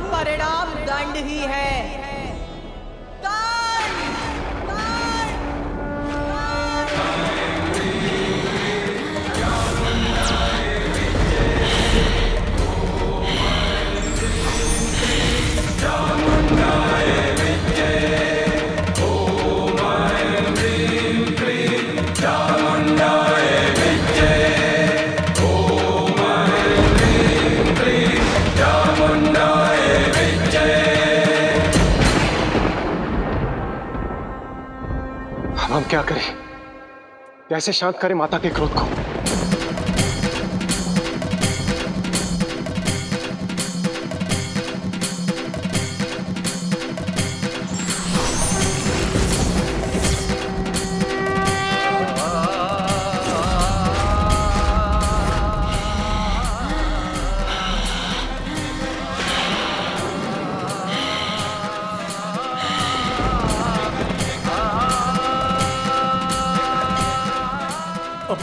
परिणाम दंड ही है। दंड! दंड! हम क्या करें? कैसे शांत करें माता के क्रोध को?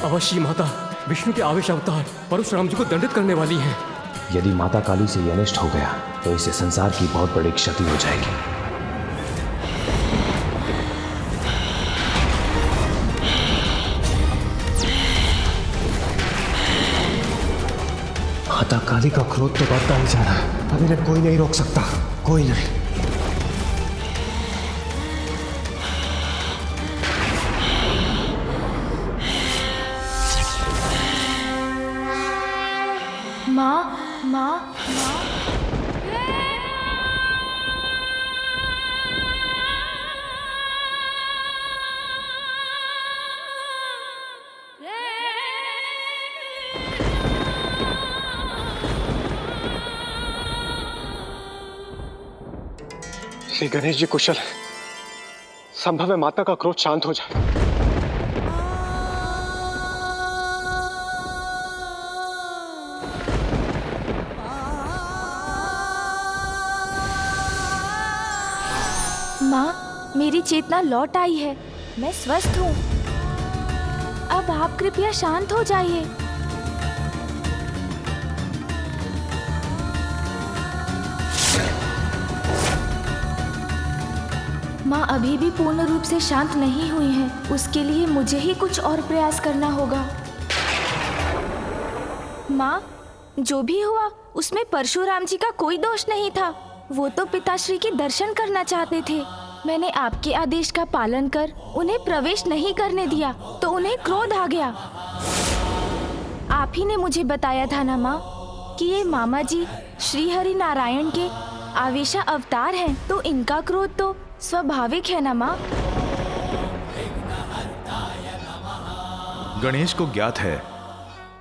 अवश्य माता विष्णु के आवेश अवतार परशुराम जी को दंडित करने वाली हैं। यदि माता काली से ये अनिष्ट हो गया तो इसे संसार की बहुत बड़ी क्षति हो जाएगी। माता काली का क्रोध तो बढ़ता ही जा रहा है। अब इन्हें कोई नहीं रोक सकता, कोई नहीं। माँ माँ माँ श्री गणेश जी कुशल है। संभव है माता का क्रोध शांत हो जाए। माँ, मेरी चेतना लौट आई है। मैं स्वस्थ हूँ। अब आप कृपया शांत हो जाइए। माँ अभी भी पूर्ण रूप से शांत नहीं हुई हैं। उसके लिए मुझे ही कुछ और प्रयास करना होगा। माँ, जो भी हुआ उसमें परशुराम जी का कोई दोष नहीं था। वो तो पिताश्री के दर्शन करना चाहते थे। मैंने आपके आदेश का पालन कर उन्हें प्रवेश नहीं करने दिया तो उन्हें क्रोध आ गया। आप ही ने मुझे बताया था ना माँ कि ये मामा जी श्री हरि नारायण के आवेशा अवतार हैं, तो इनका क्रोध तो स्वाभाविक है ना माँ। गणेश को ज्ञात है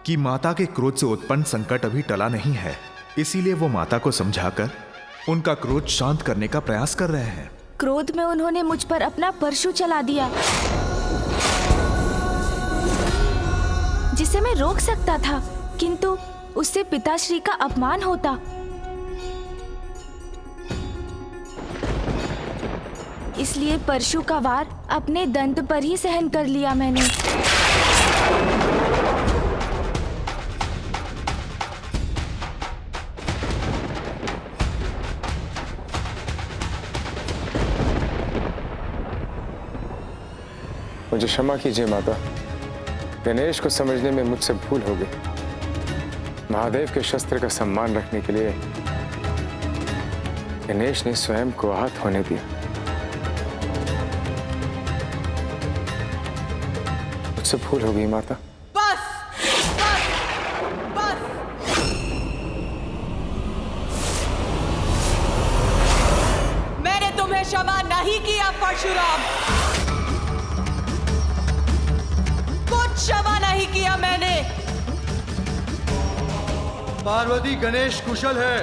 कि माता के क्रोध से उत्पन्न संकट अभी टला नहीं है, इसीलिए वो माता को समझाकर उनका क्रोध शांत करने का प्रयास कर रहे हैं। क्रोध में उन्होंने मुझ पर अपना परशु चला दिया, जिसे मैं रोक सकता था, किंतु उससे पिताश्री का अपमान होता। इसलिए परशु का वार अपने दंत पर ही सहन कर लिया मैंने। मुझे क्षमा कीजिए माता, गणेश को समझने में मुझसे भूल हो गई। महादेव के शस्त्र का सम्मान रखने के लिए गणेश ने स्वयं को आहत होने दिया। मुझसे भूल हो गई माता। बस बस बस। मैंने तुम्हें क्षमा नहीं किया परशुराम, क्षमा नहीं किया मैंने। पार्वती गणेश कुशल है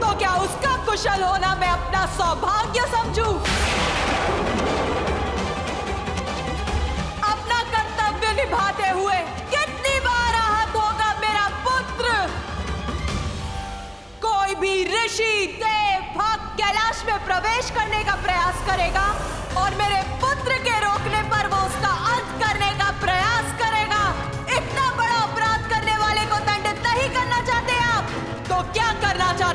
तो क्या उसका कुशल होना मैं अपना सौभाग्य समझूं? अपना कर्तव्य निभाते हुए कितनी बार आहत होगा मेरा पुत्र? कोई भी ऋषि देव भक्त कैलाश में प्रवेश करने का प्रयास करेगा और मेरे पुत्र के रोकने पर वो उसका अंत करने का प्रयास करेगा। इतना बड़ा अपराध करने वाले को दंडित नहीं करना चाहते आप, तो क्या करना चाहते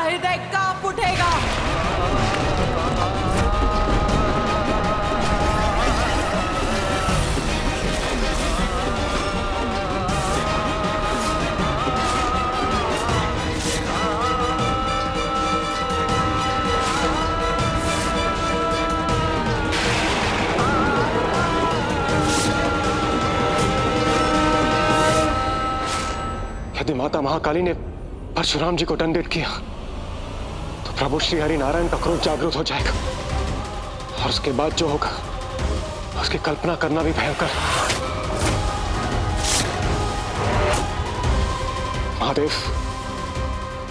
हृदय कांप उठेगा। यदि माता महाकाली ने परशुराम जी को दंडित किया तो प्रभु श्री हरि नारायण का क्रोध जागृत हो जाएगा और उसके बाद जो होगा उसकी कल्पना करना भी भयंकर है। महादेव,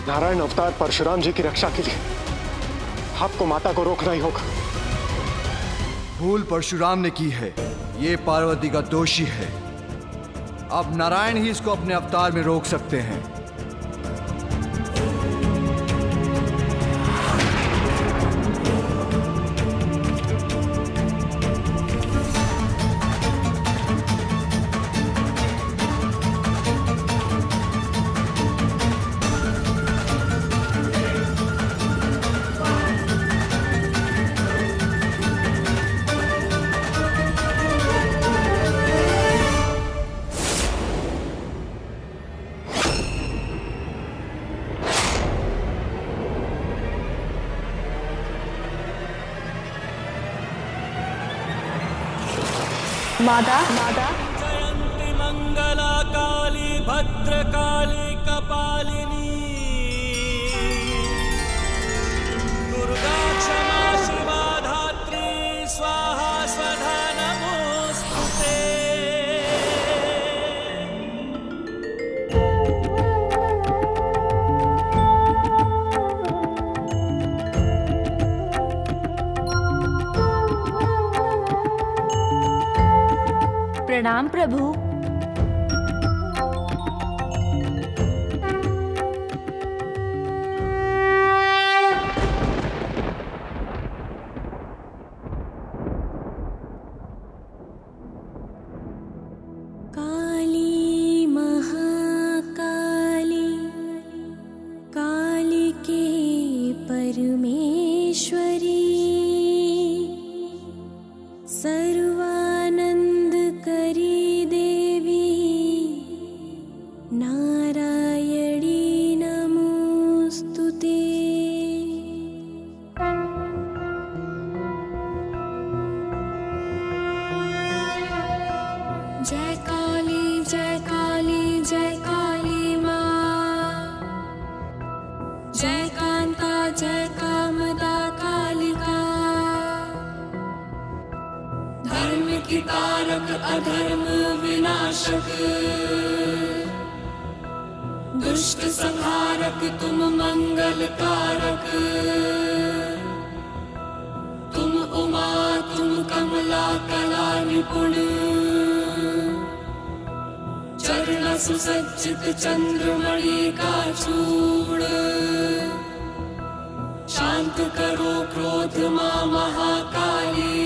नारायण अवतार परशुराम जी की रक्षा के लिए आपको माता को रोकना ही होगा। भूल परशुराम ने की है, ये पार्वती का दोषी है। अब नारायण ही इसको अपने अवतार में रोक सकते हैं। माता जयंती मंगला काली भद्रकाली कपालिनी दुर्गा क्षमा शिवा धात्री स्वाहा स्वधा नमोस्तुते। प्रणाम प्रभु। काली महाकाली कालिके परमेश्वरी सर्वानंद करी देवी नारायणी नमोस्तुते। जय काली जय काली जय काली माँ, जय कांता जय कामदा कालिका, धर्म की तारक अधर्म विनाशक, दुष्ट संहारक तुम मंगल कारक, तुम उमा तुम कमला कला निपुण, चरण सुसज्जित चंद्रमणि का चूड़, शांत करो क्रोध मां महाकाली,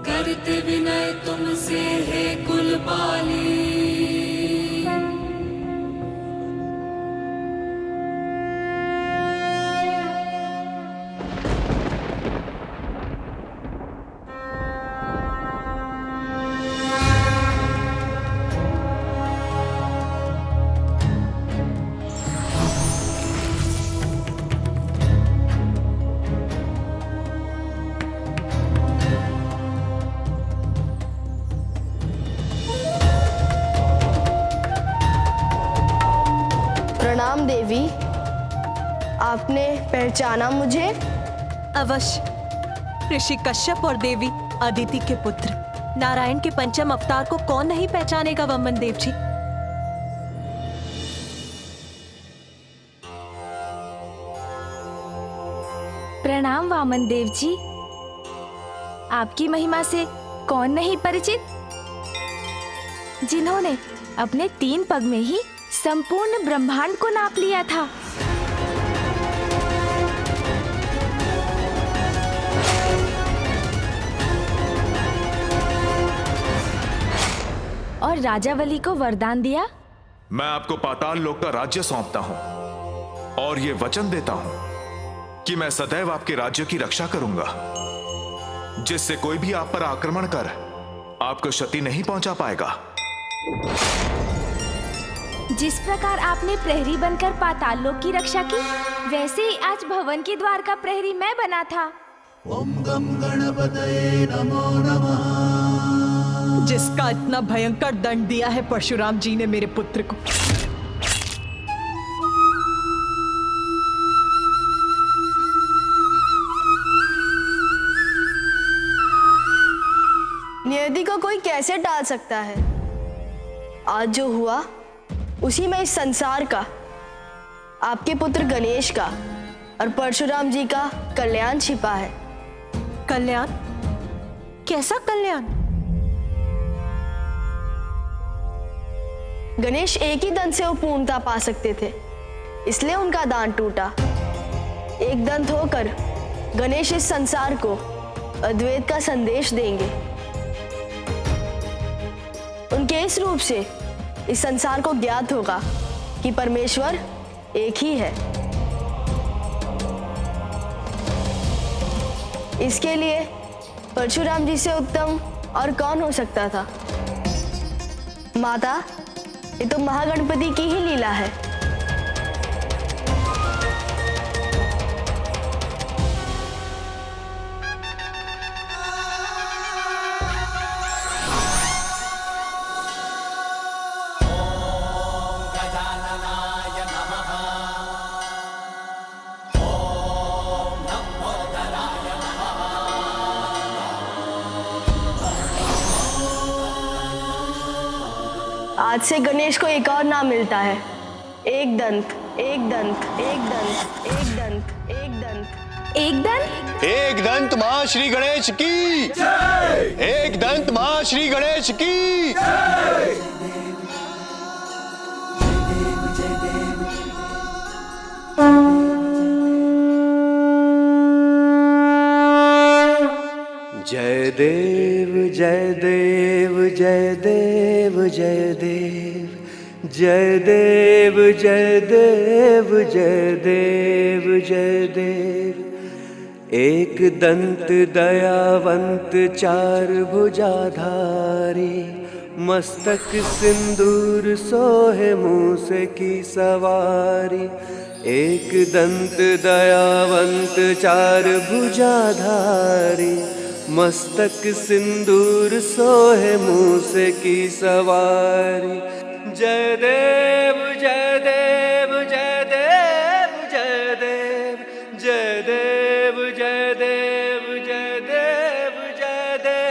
करते विनय तुमसे है कुलपाली। प्रणाम देवी, आपने पहचाना मुझे? अवश्य। ऋषि कश्यप और देवी अदिति के पुत्र नारायण के पंचम अवतार को कौन नहीं पहचानेगा वामन देव जी। प्रणाम वामन देव जी। आपकी महिमा से कौन नहीं परिचित, जिन्होंने अपने 3 पग में ही संपूर्ण ब्रह्मांड को नाप लिया था। और राजावली को वरदान दिया, मैं आपको पाताल लोक का राज्य सौंपता हूं। और ये वचन देता हूं कि मैं सदैव आपके राज्य की रक्षा करूंगा, जिससे कोई भी आप पर आक्रमण कर आपको क्षति नहीं पहुंचा पाएगा। जिस प्रकार आपने प्रहरी बनकर पाताल लोक की रक्षा की, वैसे ही आज भवन के द्वार का प्रहरी मैं बना था। ओम गम गणपतये नमो नमः। जिसका इतना भयंकर दंड दिया है परशुराम जी ने मेरे पुत्र को, नियति को कोई कैसे टाल सकता है? आज जो हुआ उसी में इस संसार का, आपके पुत्र गणेश का और परशुराम जी का कल्याण छिपा है। कल्याण? कैसा कल्याण? गणेश एक ही दंत से वो पूर्णता पा सकते थे, इसलिए उनका दान टूटा। एक दंत होकर गणेश इस संसार को अद्वैत का संदेश देंगे। उनके इस रूप से इस संसार को ज्ञात होगा कि परमेश्वर एक ही है। इसके लिए परशुराम जी से उत्तम और कौन हो सकता था? माता, ये तो महागणपति की ही लीला है। आज से गणेश को एक और नाम मिलता है, एक दंत, एक दंत, एक दंत, एक दंत, एक दंत, एक दंत। एक दंत मां श्री गणेश की जय। एक दंत मां श्री गणेश की जय। जय देव जय देव जय देव जय देव जय देव जय देव जय देव जय देव। एक दंत दयावंत चार भुजाधारी, मस्तक सिंदूर सोहे मूस की सवारी। एक दंत दयावंत चार भुजाधारी, मस्तक सिंदूर सोहे मूस की सवारी। जय देव जय देव जय देव जय देव जय देव जय देव जय देव जय देव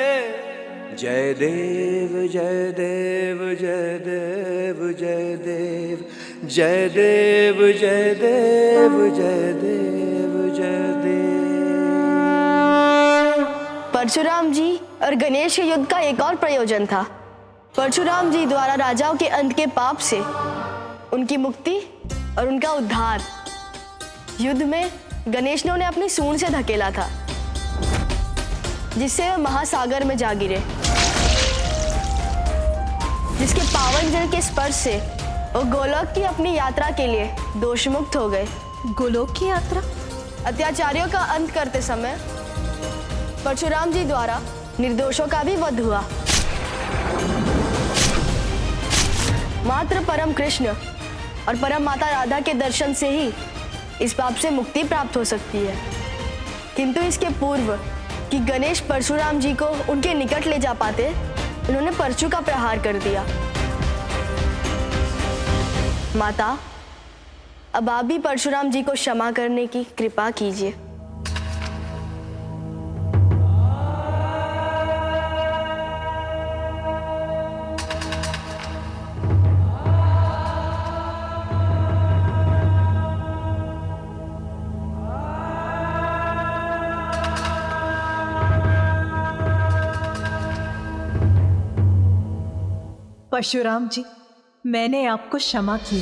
जय देव जय देव जय देव जय देव जय देव जय देव जय देव जय देव। परशुराम जी और गणेश के युद्ध का एक और प्रयोजन था। परशुराम जी द्वारा राजाओं के अंत के पाप से उनकी मुक्ति और उनका उद्धार। युद्ध में गणेश ने उन्हें अपनी सूंड से धकेला था, जिससे वे महासागर में जा गिरे, जिसके पावन जल के स्पर्श से वो गोलोक की अपनी यात्रा के लिए दोषमुक्त हो गए। गोलोक की यात्रा? अत्याचारियों का अंत करते समय परशुराम जी द्वारा निर्दोषों का भी वध हुआ। मात्र परम कृष्ण और परम माता राधा के दर्शन से ही इस पाप से मुक्ति प्राप्त हो सकती है, किंतु इसके पूर्व कि गणेश परशुराम जी को उनके निकट ले जा पाते, उन्होंने परशु का प्रहार कर दिया। माता, अब आप भी परशुराम जी को क्षमा करने की कृपा कीजिए। परशुराम जी, मैंने आपको क्षमा की।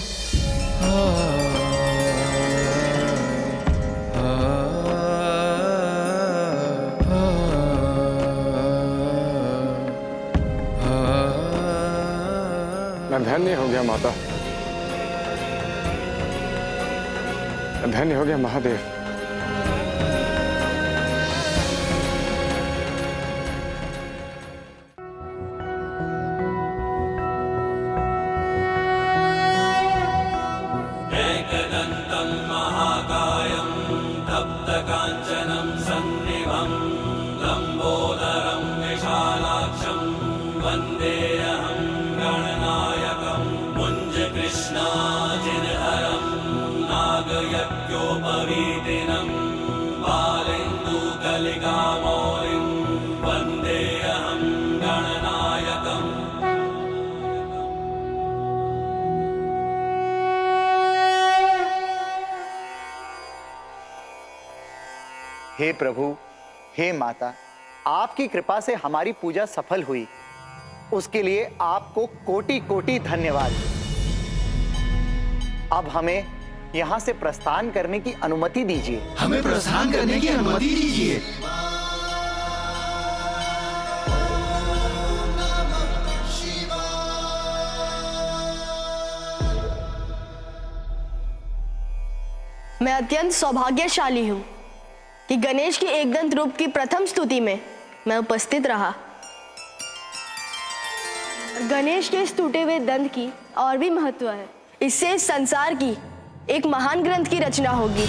मैं धन्य हो गया माता। धन्य हो गया महादेव। एकदन्तं महाकायं तप्तकाञ्चनं सन्निभं लम्बोदरं विशालाक्षं वन्देऽहं गणनायकं मुञ्जकृष्णाजिनहरं नागयज्ञोपवीतिनं बालेन्दुकलिकामौलिं वन्देऽहं गणनायकम्। हे प्रभु, हे माता, आपकी कृपा से हमारी पूजा सफल हुई, उसके लिए आपको कोटि कोटि धन्यवाद। अब हमें यहाँ से प्रस्थान करने की अनुमति दीजिए। हमें प्रस्थान करने की अनुमति दीजिए। मैं अत्यंत सौभाग्यशाली हूँ कि गणेश की एकदंत रूप की प्रथम स्तुति में मैं उपस्थित रहा। गणेश के इस टूटे हुए दंत की और भी महत्व है। इससे इस संसार की एक महान ग्रंथ की रचना होगी।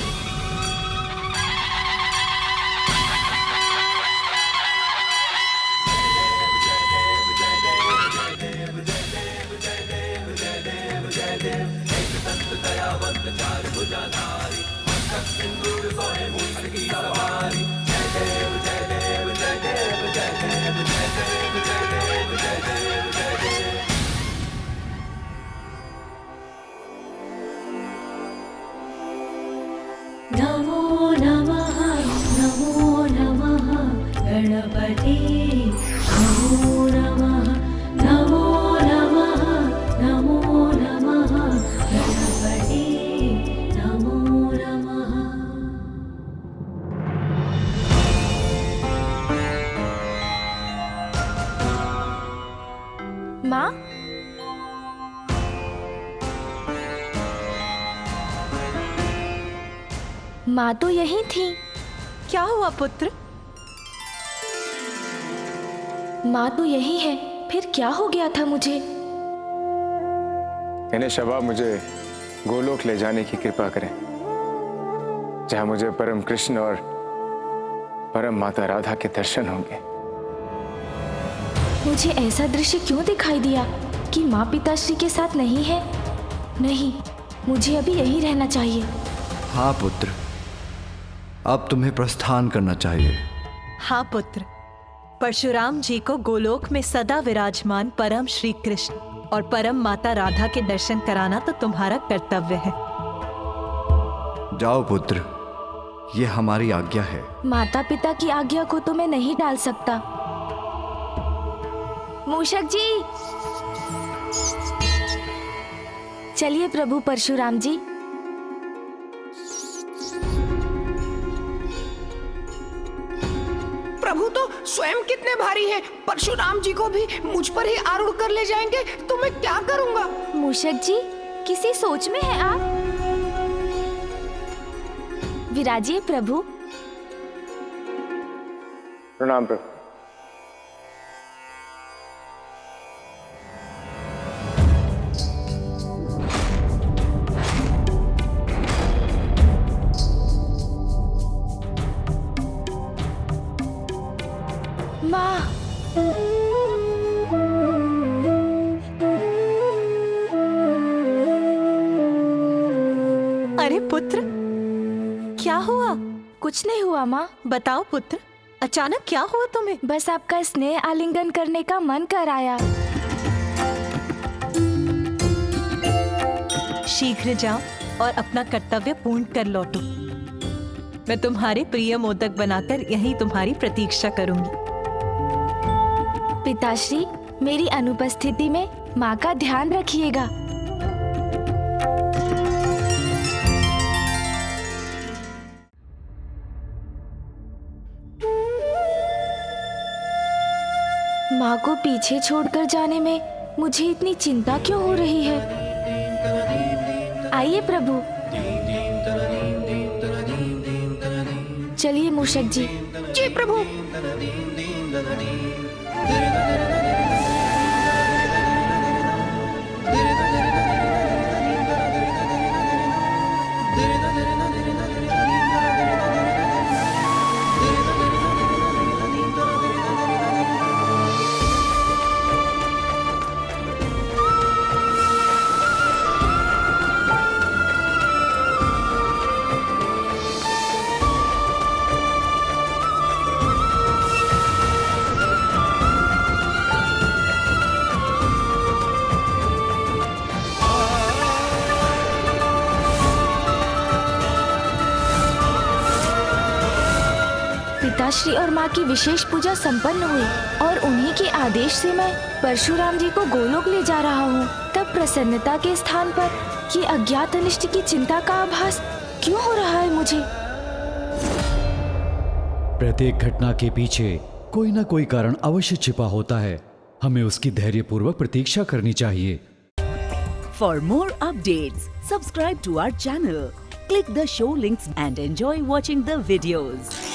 नमो नमः गणपते। नमो नमः गणपते। नमो नमः। माँ, माँ तो यही थी। क्या हुआ पुत्र? माँ तो यही है, फिर क्या हो गया था मुझे? गणेश अब आप मुझे गोलोक ले जाने की कृपा करें, जहां मुझे परम कृष्ण और परम माता राधा के दर्शन होंगे। मुझे ऐसा दृश्य क्यों दिखाई दिया कि माँ पिताश्री के साथ नहीं है? नहीं, मुझे अभी यहीं रहना चाहिए। हाँ पुत्र, अब तुम्हें प्रस्थान करना चाहिए। हाँ पुत्र, परशुराम जी को गोलोक में सदा विराजमान परम श्री कृष्ण और परम माता राधा के दर्शन कराना तो तुम्हारा कर्तव्य है। जाओ पुत्र, ये हमारी आज्ञा है। माता पिता की आज्ञा को तो मैं नहीं टाल सकता। मूषक जी, चलिए प्रभु परशुराम जी। प्रभु तो स्वयं कितने भारी हैं, परशुराम जी को भी मुझ पर ही आरूढ़ कर ले जाएंगे तो मैं क्या करूंगा? मूषक जी, किसी सोच में हैं आप? विराजिए प्रभु। प्रणाम प्रभु। माँ, अरे पुत्र, क्या हुआ? कुछ नहीं हुआ माँ। बताओ पुत्र, अचानक क्या हुआ तुम्हें? बस आपका स्नेह आलिंगन करने का मन कर आया। शीघ्र जाओ और अपना कर्तव्य पूर्ण कर लौटो। मैं तुम्हारे प्रिय मोदक बनाकर यहीं तुम्हारी प्रतीक्षा करूंगी। पिताश्री, मेरी अनुपस्थिति में माँ का ध्यान रखिएगा। माँ को पीछे छोड़कर जाने में मुझे इतनी चिंता क्यों हो रही है? आइए प्रभु। चलिए मूषक जी। जी प्रभु। पिताश्री और माँ की विशेष पूजा संपन्न हुई और उन्हीं के आदेश से मैं परशुराम जी को गोलोक ले जा रहा हूँ। तब प्रसन्नता के स्थान पर ये अज्ञात अनिष्ट की चिंता का आभास क्यों हो रहा है मुझे? प्रत्येक घटना के पीछे कोई ना कोई कारण अवश्य छिपा होता है। हमें उसकी धैर्यपूर्वक प्रतीक्षा करनी चाहिए। For more updates, subscribe to our channel, click the show links and enjoy watching the videos.